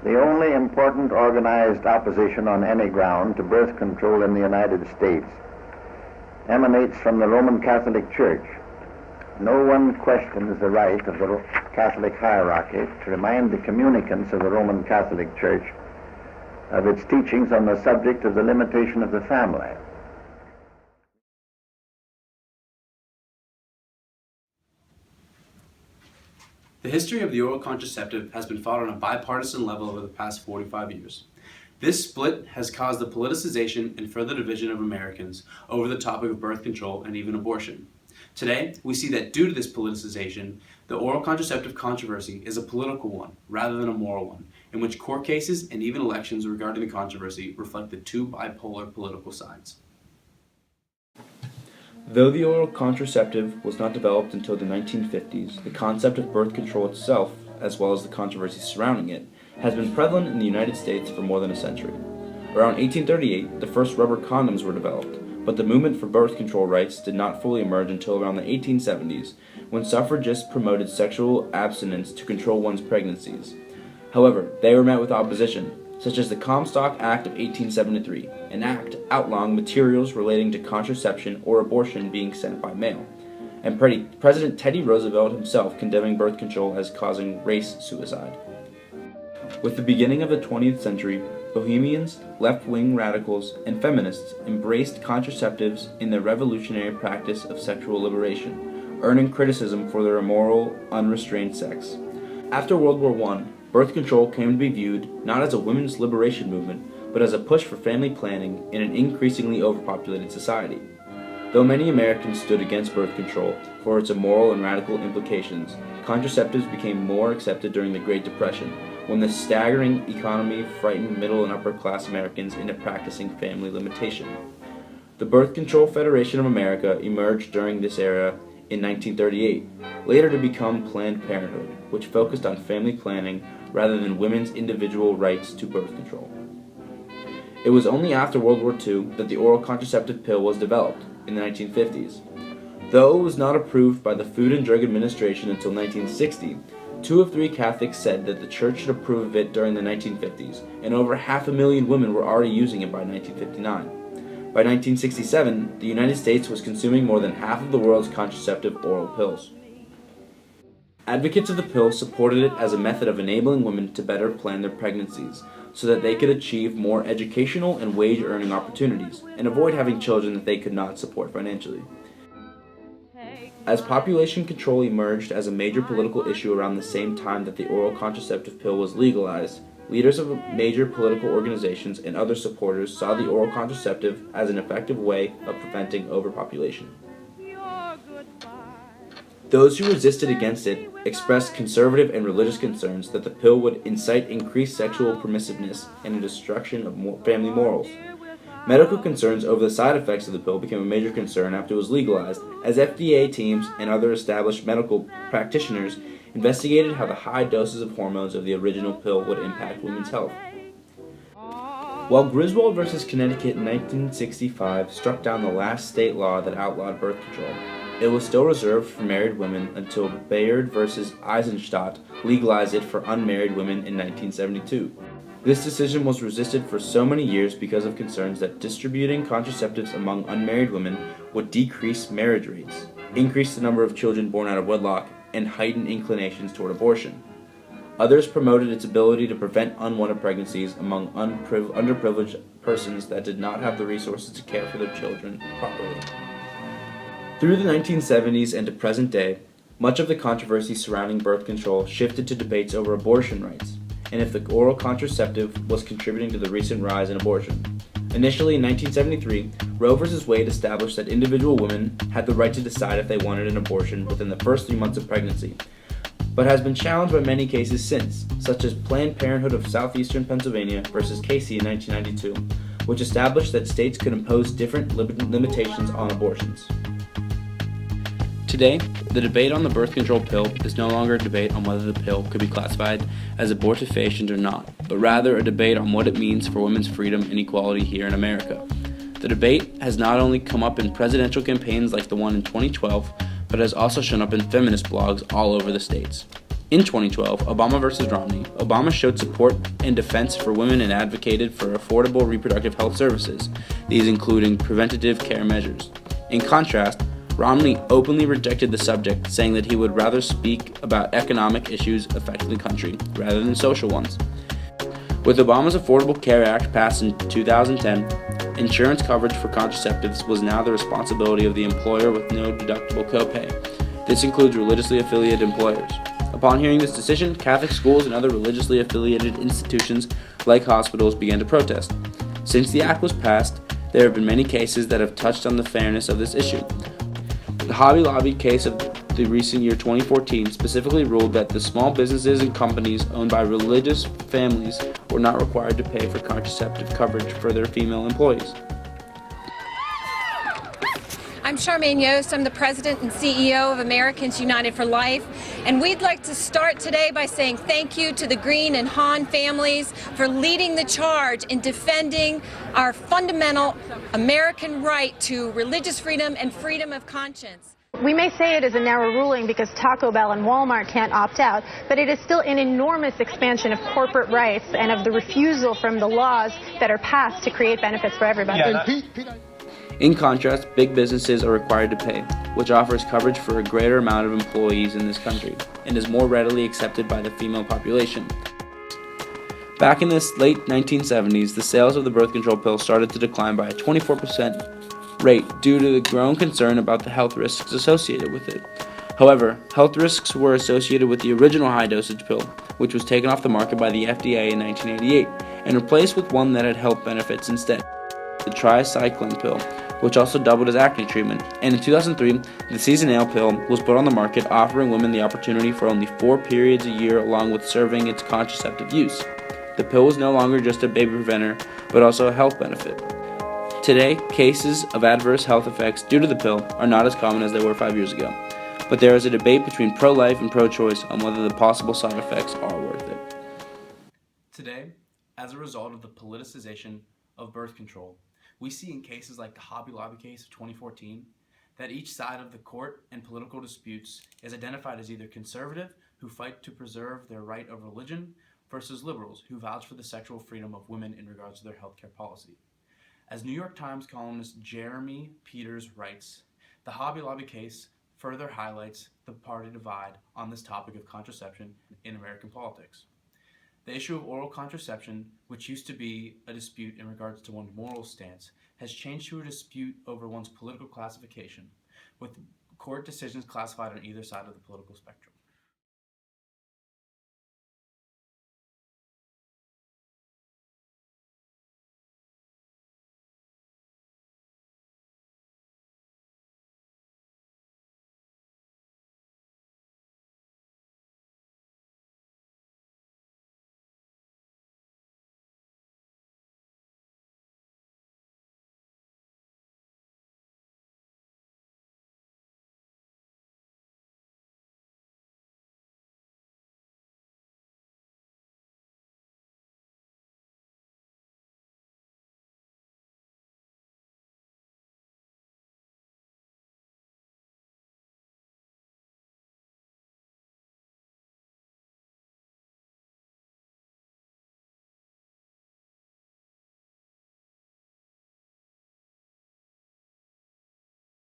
The only important organized opposition on any ground to birth control in the United States emanates from the Roman Catholic Church. No one questions the right of the Catholic hierarchy to remind the communicants of the Roman Catholic Church of its teachings on the subject of the limitation of the family. The history of the oral contraceptive has been fought on a bipartisan level over the past 45 years. This split has caused the politicization and further division of Americans over the topic of birth control and even abortion. Today, we see that due to this politicization, the oral contraceptive controversy is a political one rather than a moral one, in which court cases and even elections regarding the controversy reflect the two bipolar political sides. Though the oral contraceptive was not developed until the 1950s, the concept of birth control itself, as well as the controversy surrounding it, has been prevalent in the United States for more than a century. Around 1838, the first rubber condoms were developed, but the movement for birth control rights did not fully emerge until around the 1870s, when suffragists promoted sexual abstinence to control one's pregnancies. However, they were met with opposition, such as the Comstock Act of 1873, an act outlawing materials relating to contraception or abortion being sent by mail, and President Teddy Roosevelt himself condemning birth control as causing race suicide. With the beginning of the 20th century, Bohemians, left-wing radicals, and feminists embraced contraceptives in the revolutionary practice of sexual liberation, earning criticism for their immoral, unrestrained sex. After World War I, birth control came to be viewed not as a women's liberation movement, but as a push for family planning in an increasingly overpopulated society. Though many Americans stood against birth control for its immoral and radical implications, contraceptives became more accepted during the Great Depression, when the staggering economy frightened middle and upper class Americans into practicing family limitation. The Birth Control Federation of America emerged during this era in 1938, later to become Planned Parenthood, which focused on family planning rather than women's individual rights to birth control. It was only after World War II that the oral contraceptive pill was developed, in the 1950s. Though it was not approved by the Food and Drug Administration until 1960, 2 of 3 Catholics said that the Church should approve of it during the 1950s, and over 500,000 women were already using it by 1959. By 1967, the United States was consuming more than half of the world's contraceptive oral pills. Advocates of the pill supported it as a method of enabling women to better plan their pregnancies, so that they could achieve more educational and wage-earning opportunities, and avoid having children that they could not support financially. As population control emerged as a major political issue around the same time that the oral contraceptive pill was legalized, leaders of major political organizations and other supporters saw the oral contraceptive as an effective way of preventing overpopulation. Those who resisted against it expressed conservative and religious concerns that the pill would incite increased sexual permissiveness and a destruction of family morals. Medical concerns over the side effects of the pill became a major concern after it was legalized, as FDA teams and other established medical practitioners investigated how the high doses of hormones of the original pill would impact women's health. While Griswold v. Connecticut in 1965 struck down the last state law that outlawed birth control, it was still reserved for married women until Bayard v. Eisenstadt legalized it for unmarried women in 1972. This decision was resisted for so many years because of concerns that distributing contraceptives among unmarried women would decrease marriage rates, increase the number of children born out of wedlock, and heighten inclinations toward abortion. Others promoted its ability to prevent unwanted pregnancies among underprivileged persons that did not have the resources to care for their children properly. Through the 1970s and to present day, much of the controversy surrounding birth control shifted to debates over abortion rights, and if the oral contraceptive was contributing to the recent rise in abortion. Initially in 1973, Roe v. Wade established that individual women had the right to decide if they wanted an abortion within the first 3 months of pregnancy, but has been challenged by many cases since, such as Planned Parenthood of Southeastern Pennsylvania v. Casey in 1992, which established that states could impose different limitations on abortions. Today, the debate on the birth control pill is no longer a debate on whether the pill could be classified as abortifacient or not, but rather a debate on what it means for women's freedom and equality here in America. The debate has not only come up in presidential campaigns like the one in 2012, but has also shown up in feminist blogs all over the states. In 2012, Obama versus Romney, Obama showed support and defense for women and advocated for affordable reproductive health services, these including preventative care measures. In contrast, Romney openly rejected the subject, saying that he would rather speak about economic issues affecting the country rather than social ones. With Obama's Affordable Care Act passed in 2010, insurance coverage for contraceptives was now the responsibility of the employer with no deductible copay. This includes religiously affiliated employers. Upon hearing this decision, Catholic schools and other religiously affiliated institutions like hospitals began to protest. Since the act was passed, there have been many cases that have touched on the fairness of this issue. The Hobby Lobby case of the recent year 2014 specifically ruled that the small businesses and companies owned by religious families were not required to pay for contraceptive coverage for their female employees. I'm Charmaine Yost. I'm the president and CEO of Americans United for Life, and we'd like to start today by saying thank you to the Green and Hahn families for leading the charge in defending our fundamental American right to religious freedom and freedom of conscience. We may say it is a narrow ruling because Taco Bell and Walmart can't opt out, but it is still an enormous expansion of corporate rights and of the refusal from the laws that are passed to create benefits for everybody. In contrast, big businesses are required to pay, which offers coverage for a greater amount of employees in this country and is more readily accepted by the female population. Back in the late 1970s, the sales of the birth control pill started to decline by a 24% rate due to the growing concern about the health risks associated with it. However, health risks were associated with the original high-dosage pill, which was taken off the market by the FDA in 1988 and replaced with one that had health benefits instead, the tricycline pill, which also doubled as acne treatment. And in 2003, the Seasonale pill was put on the market, offering women the opportunity for only 4 periods a year along with serving its contraceptive use. The pill was no longer just a baby preventer, but also a health benefit. Today, cases of adverse health effects due to the pill are not as common as they were 5 years ago, but there is a debate between pro-life and pro-choice on whether the possible side effects are worth it. Today, as a result of the politicization of birth control, we see in cases like the Hobby Lobby case of 2014 that each side of the court and political disputes is identified as either conservative, who fight to preserve their right of religion, versus liberals, who vouch for the sexual freedom of women in regards to their healthcare policy. As New York Times columnist Jeremy Peters writes, the Hobby Lobby case further highlights the party divide on this topic of contraception in American politics. The issue of oral contraception, which used to be a dispute in regards to one's moral stance, has changed to a dispute over one's political classification, with court decisions classified on either side of the political spectrum.